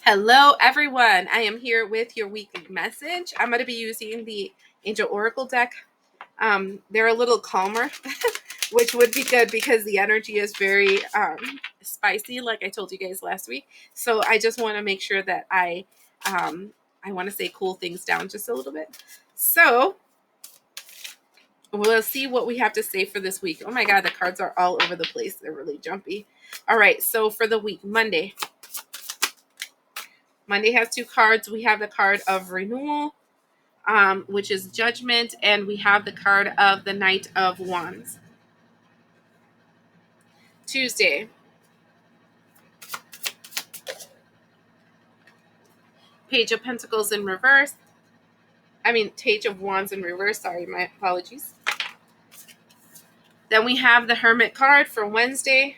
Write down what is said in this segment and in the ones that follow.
Hello, everyone. I am here with your weekly message. I'm going to be using the Angel Oracle deck. They're a little calmer, which would be good because the energy is very spicy, like I told you guys last week. So I just want to make sure that I want to say cool things down just a little bit. So we'll see what we have to say for this week. Oh my God, the cards are all over the place. They're really jumpy. All right, so for the week, Monday. Monday has two cards. We have the card of renewal, which is judgment, and we have the card of the Knight of Wands. Tuesday, Page of Pentacles in reverse. Page of Wands in reverse. Sorry, my apologies. Then we have the Hermit card for Wednesday.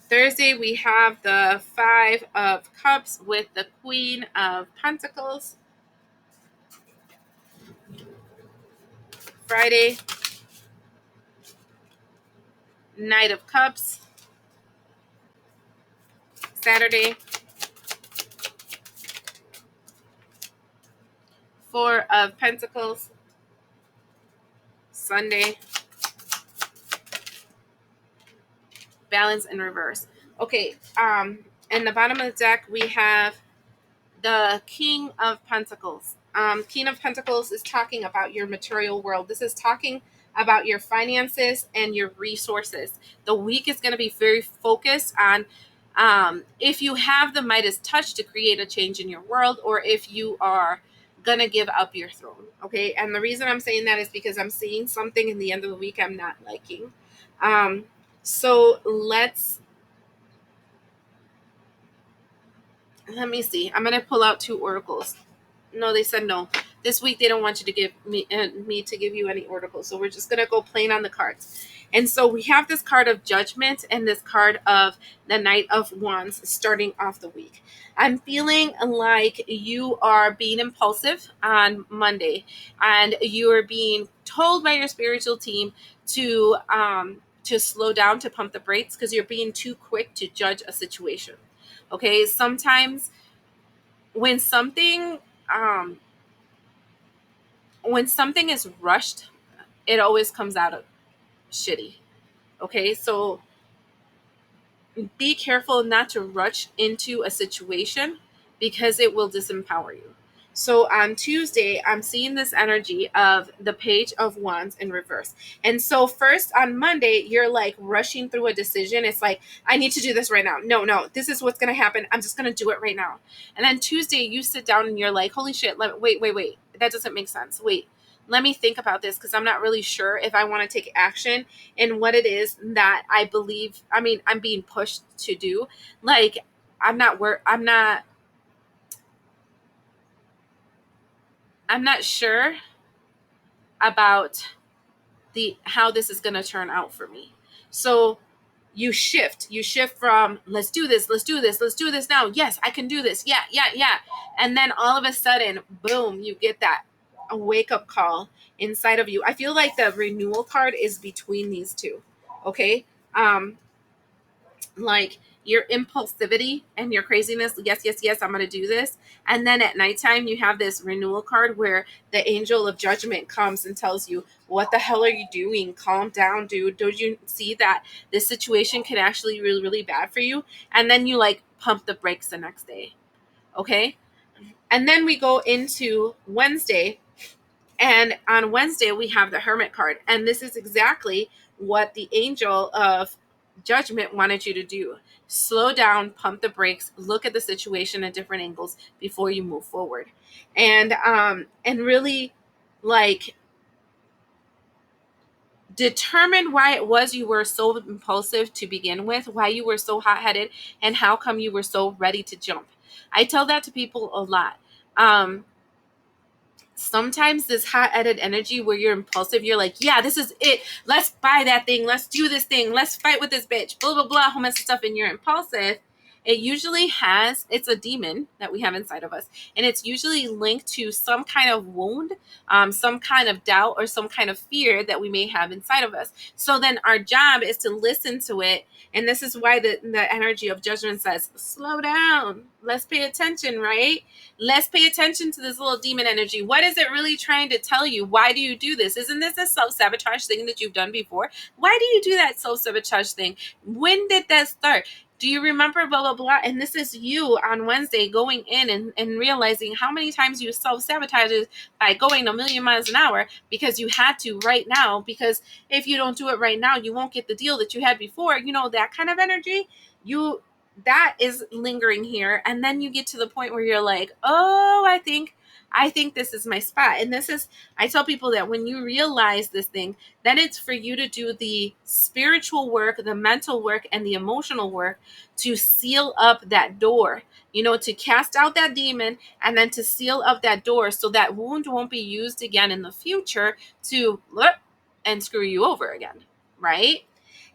Thursday, we have the Five of Cups with the Queen of Pentacles. Friday, Knight of Cups. Saturday, Four of Pentacles. Sunday, Balance in reverse. Okay, in the bottom of the deck, we have the King of Pentacles. King of Pentacles is talking about your material world. This is talking about your finances and your resources. The week is going to be very focused on if you have the Midas touch to create a change in your world, or if you are going to give up your throne. Okay, and the reason I'm saying that is because I'm seeing something in the end of the week I'm not liking. So let me see. I'm going to pull out two oracles. No, they said no. This week they don't want you to give me to give you any oracles. So we're just going to go plain on the cards. And so we have this card of judgment and this card of the Knight of Wands starting off the week. I'm feeling like you are being impulsive on Monday, and you are being told by your spiritual team to slow down, to pump the brakes, because you're being too quick to judge a situation. Okay, sometimes when something is rushed, it always comes out of shitty. Okay, so be careful not to rush into a situation because it will disempower you. So on Tuesday, I'm seeing this energy of the Page of Wands in reverse. And so first on Monday, you're like rushing through a decision. It's like, I need to do this right now. No, this is what's going to happen. I'm just going to do it right now. And then Tuesday, you sit down and you're like, holy shit, wait. That doesn't make sense. Wait, let me think about this because I'm not really sure if I want to take action in what it is that I believe. I'm being pushed to do. Like, I'm not sure about how this is going to turn out for me. So you shift from let's do this now. Yes, I can do this. Yeah. And then all of a sudden, boom, you get that a wake up call inside of you. I feel like the renewal card is between these two. Okay. Like your impulsivity and your craziness. Yes, I'm going to do this. And then at nighttime, you have this renewal card where the angel of judgment comes and tells you, what the hell are you doing? Calm down, dude. Don't you see that this situation can actually be really, really bad for you? And then you like pump the brakes the next day. Okay. And then we go into Wednesday. And on Wednesday, we have the Hermit card. And this is exactly what the angel of judgment wanted you to do. Slow down, pump the brakes, look at the situation at different angles before you move forward. And really like determine why it was you were so impulsive to begin with, why you were so hot-headed, and how come you were so ready to jump. I tell that to people a lot. Sometimes this hot-headed energy where you're impulsive, you're like, yeah, this is it. Let's buy that thing. Let's do this thing. Let's fight with this bitch. Blah, blah, blah. Whole mess of stuff. And you're impulsive. it's a demon that we have inside of us, and it's usually linked to some kind of wound, some kind of doubt, or some kind of fear that we may have inside of us. So then our job is to listen to it. And this is why the energy of judgment says, slow down, let's pay attention, right? Let's pay attention to this little demon energy. What is it really trying to tell you? Why do you do this? Isn't this a self-sabotage thing that you've done before? Why do you do that self-sabotage thing? When did that start? Do you remember blah blah blah? And this is you on Wednesday going in and realizing how many times you self-sabotage by going a million miles an hour because you had to right now, because if you don't do it right now, you won't get the deal that you had before. You know, that kind of energy, you that is lingering here. And then you get to the point where you're like, oh, I think this is my spot. And this is, I tell people that when you realize this thing, then it's for you to do the spiritual work, the mental work, and the emotional work to seal up that door, to cast out that demon, and then to seal up that door so that wound won't be used again in the future to and screw you over again, right?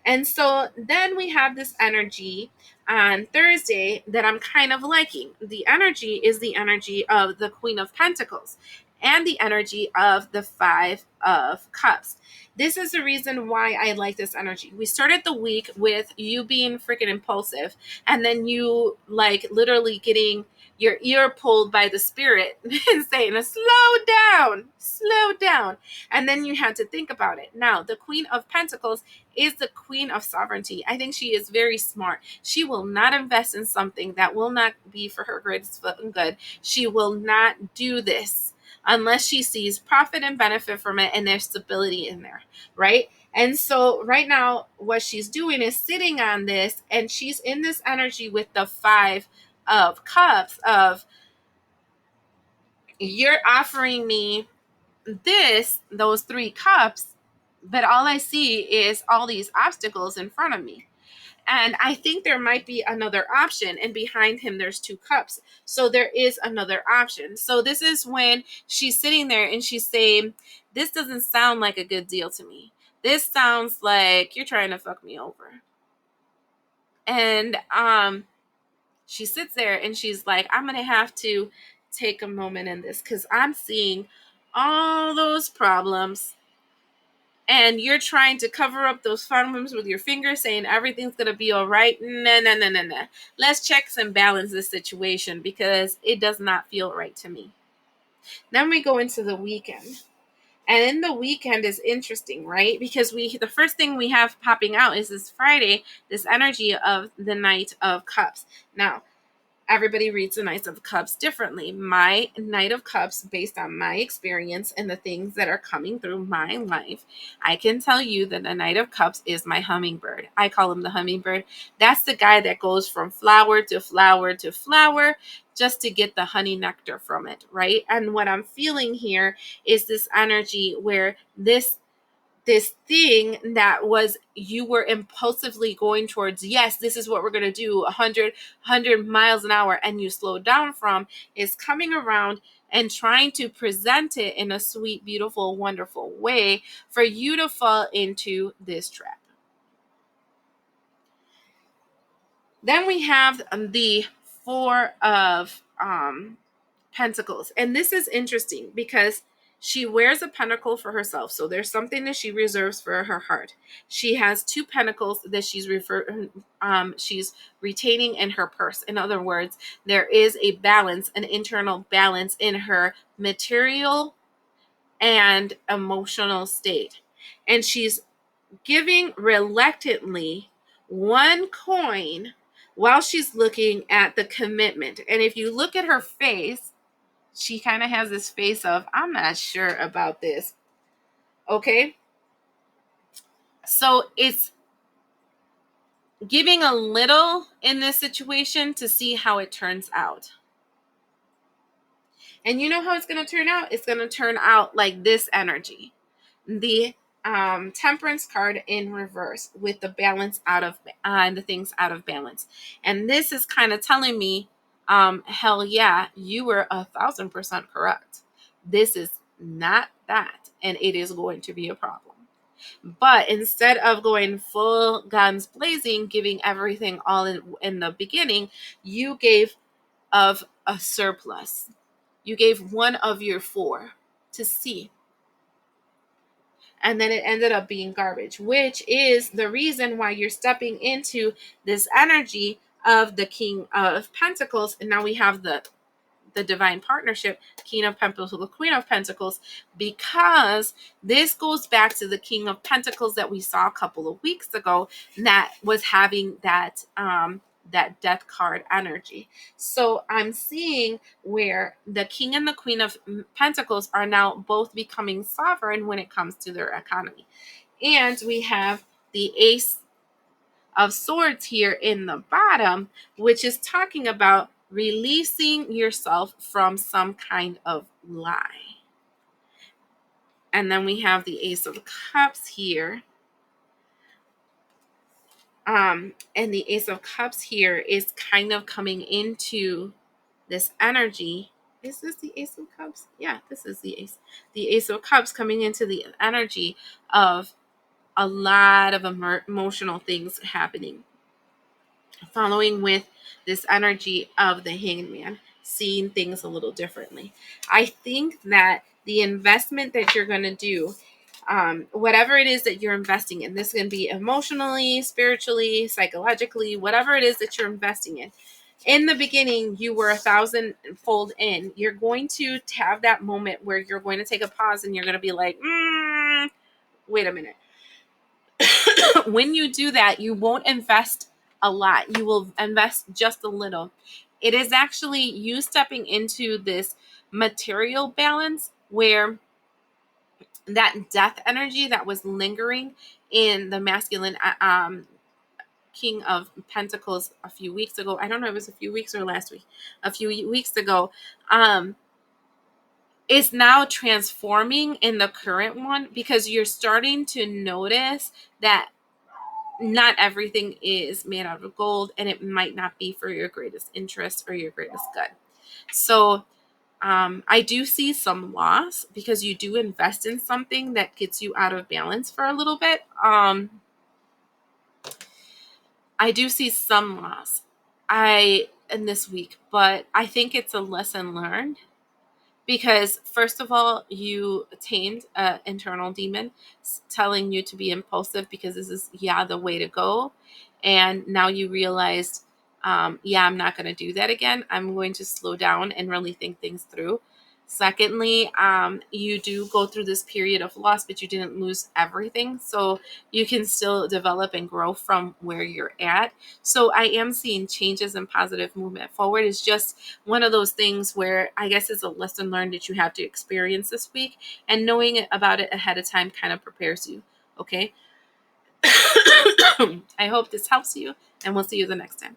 And so then we have this energy on Thursday that I'm kind of liking. The energy is the energy of the Queen of Pentacles and the energy of the Five of Cups. This is the reason why I like this energy. We started the week with you being freaking impulsive, and then you like literally getting your ear pulled by the spirit and saying, slow down. And then you had to think about it. Now, the Queen of Pentacles is the queen of sovereignty. I think she is very smart. She will not invest in something that will not be for her greatest good. She will not do this unless she sees profit and benefit from it and there's stability in there, right? And so right now, what she's doing is sitting on this, and she's in this energy with the Five of Cups of, you're offering me those three cups, but all I see is all these obstacles in front of me. And I think there might be another option. And behind him, there's two cups. So there is another option. So this is when she's sitting there and she's saying, this doesn't sound like a good deal to me. This sounds like you're trying to fuck me over. And she sits there and she's like, I'm going to have to take a moment in this because I'm seeing all those problems, and you're trying to cover up those problems with your finger, saying everything's going to be all right. No. Let's check and balance this situation because it does not feel right to me. Then we go into the weekend. And in the weekend is interesting, right? Because the first thing we have popping out is this Friday, this energy of the Knight of Cups. Now, everybody reads the Knight of Cups differently. My Knight of Cups, based on my experience and the things that are coming through my life, I can tell you that the Knight of Cups is my hummingbird. I call him the hummingbird. That's the guy that goes from flower to flower to flower just to get the honey nectar from it, right? And what I'm feeling here is this energy where this thing that was, you were impulsively going towards, yes, this is what we're going to do, 100 miles an hour, and you slowed down from, is coming around and trying to present it in a sweet, beautiful, wonderful way for you to fall into this trap. Then we have the Four of Pentacles. And this is interesting because she wears a pentacle for herself. So there's something that she reserves for her heart. She has two pentacles that she's retaining in her purse. In other words, there is a balance, an internal balance in her material and emotional state. And she's giving reluctantly one coin while she's looking at the commitment. And if you look at her face, she kind of has this face of, I'm not sure about this. Okay. So it's giving a little in this situation to see how it turns out. And you know how it's going to turn out? It's going to turn out like this energy. The Temperance card in reverse with the balance out of the things out of balance. And this is kind of telling me, hell yeah, you were 1,000% correct. This is not that, and it is going to be a problem. But instead of going full guns blazing, giving everything all in the beginning, you gave of a surplus. You gave one of your four to see. And then it ended up being garbage, which is the reason why you're stepping into this energy of the King of Pentacles. And now we have the divine partnership, King of Pentacles, the Queen of Pentacles, because this goes back to the King of Pentacles that we saw a couple of weeks ago that was having that death card energy. So I'm seeing where the King and the Queen of Pentacles are now both becoming sovereign when it comes to their economy. And we have the Ace of Swords here in the bottom, which is talking about releasing yourself from some kind of lie. And then we have the Ace of Cups here. And the Ace of Cups here is kind of coming into this energy. Is this the Ace of Cups? Yeah, this is the Ace. The Ace of Cups coming into the energy of a lot of emotional things happening, following with this energy of the Hangman, seeing things a little differently. I think that the investment that you're going to do, whatever it is that you're investing in, this can be emotionally, spiritually, psychologically, whatever it is that you're investing in the beginning, you were 1,000-fold in. You're going to have that moment where you're going to take a pause and you're going to be like, wait a minute. When you do that, you won't invest a lot. You will invest just a little. It is actually you stepping into this material balance where that death energy that was lingering in the masculine King of Pentacles a few weeks ago. I don't know if it was a few weeks or last week. A few weeks ago. Is now transforming in the current one because you're starting to notice that not everything is made out of gold, and it might not be for your greatest interest or your greatest good. So I do see some loss because you do invest in something that gets you out of balance for a little bit. I do see some loss in this week, but I think it's a lesson learned. Because first of all, you tamed an internal demon telling you to be impulsive because this is, the way to go. And now you realized, I'm not going to do that again. I'm going to slow down and really think things through. Secondly, you do go through this period of loss, but you didn't lose everything. So you can still develop and grow from where you're at. So I am seeing changes and positive movement forward. It's just one of those things where I guess it's a lesson learned that you have to experience this week, and knowing about it ahead of time kind of prepares you. Okay. I hope this helps you, and we'll see you the next time.